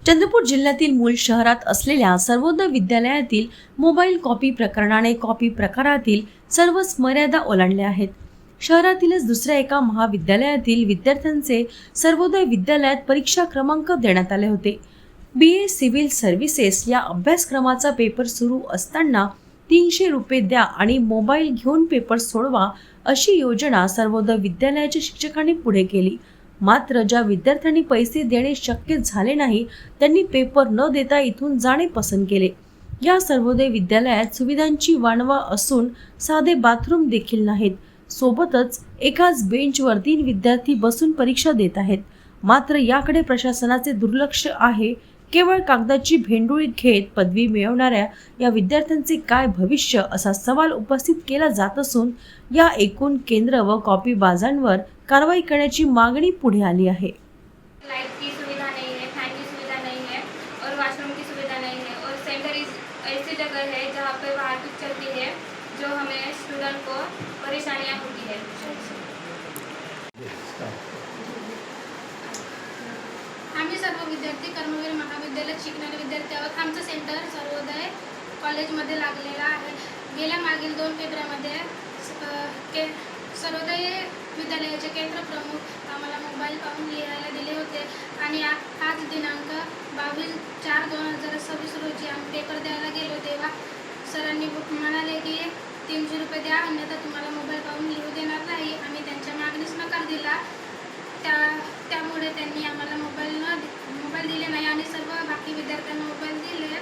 चंद्रपूर जिल्ह्यातील मूळ शहरात असलेल्या सर्वोदय विद्यालयातील मोबाईल कॉपी प्रकरणाने कॉपी प्रकारातील सर्वच मर्यादा ओलांडल्या आहेत. शहरातीलच दुसऱ्या एका महाविद्यालयातील विद्यार्थ्यांचे सर्वोदय विद्यालयात परीक्षा क्रमांक देण्यात आले होते. BA सिव्हिल सर्व्हिसेस या अभ्यासक्रमाचा पेपर सुरू असताना 300 रुपये द्या आणि मोबाईल घेऊन पेपर सोडवा अशी योजना सर्वोदय विद्यालयाच्या शिक्षकांनी पुढे केली. मात्र ज्या विद्यार्थ्यांनी पैसे देणे शक्य झाले नाही त्यांनी पेपर न देता इथून जाणे पसंत केले. या सर्वोदय विद्यालयात सुविधांची वाणवा असून साधे बाथरूम देखील नाहीत. सोबतच एकाच बेंचवर 3 विद्यार्थी बसून परीक्षा देत आहेत. मात्र याकडे प्रशासनाचे दुर्लक्ष आहे. केवळ कागदाची भेंडोळी घेत पदवी मिळवणाऱ्या या विद्यार्थ्यांचे काय भविष्य असा सवाल उपस्थित केला जात असून या एकूण केंद्र व कॉपीबाजांवर कारवाई करण्याची मागणी पुढे आली आहे. लाइट की सुविधा नहीं है, फैन की सुविधा नहीं है और वॉशरूम की सुविधा नहीं है और सेंटर ऐसी जगह है जहाँ पे वाहतूक चलती है जो हमें स्टूडेंट को परेशानियाँ होती है. आम्ही सर्व विद्यार्थी कर्मवीर महाविद्यालयात शिकणारे विद्यार्थी आहोत. आमचं सेंटर सर्वोदय कॉलेजमध्ये लागलेलं आहे. गेल्या मागील 2 पेपरामध्ये सर्वोदय विद्यालयाचे केंद्र प्रमुख आम्हाला मोबाईल पाहून लिहायला दिले होते आणि आज दिनांक 22/4/2026 रोजी आम्ही पेपर द्यायला गेलो तेव्हा सरांनी म्हणाले की 300 रुपये द्या अन्यथा तुम्हाला मोबाईल पाहून लिहू देणार नाही. आम्ही त्यांच्या मागणीस नकार दिला. त्यामुळे त्यांनी आम्हाला मोबाईल दिले नाही आणि सर्व बाकी विद्यार्थ्यांना मोबाईल दिले.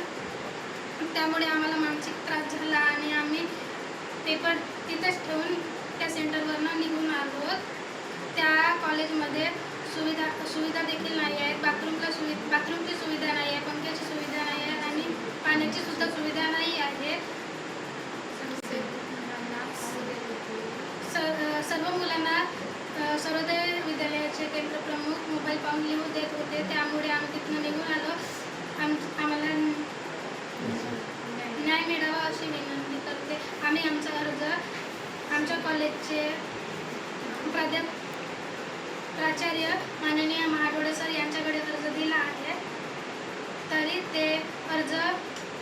त्यामुळे आम्हाला मानसिक त्रास झाला आणि आम्ही पेपर तिथेच ठेवून त्या सेंटरवरनं निघून आलो. त्या कॉलेजमध्ये सुविधा देखील नाही आहेत. बाथरूमची सुविधा नाही आहे, पंख्याची सुविधा नाही आहे आणि पाण्याची सुद्धा सुविधा नाही आहे. सर्व मुलांना सर्वोदय विद्यालयाचे केंद्र प्रमुख मोबाईल पाहून लिहू देत होते. त्यामुळे आम्ही तिथून निघून आलो. आम्हाला न्याय मिळावा अशी विनंती करते. आम्ही आमचा अर्ज आमच्या कॉलेजचे प्राचार्य माननीय महाडोळे सर यांच्याकडे अर्ज दिला आहे. तरी ते अर्ज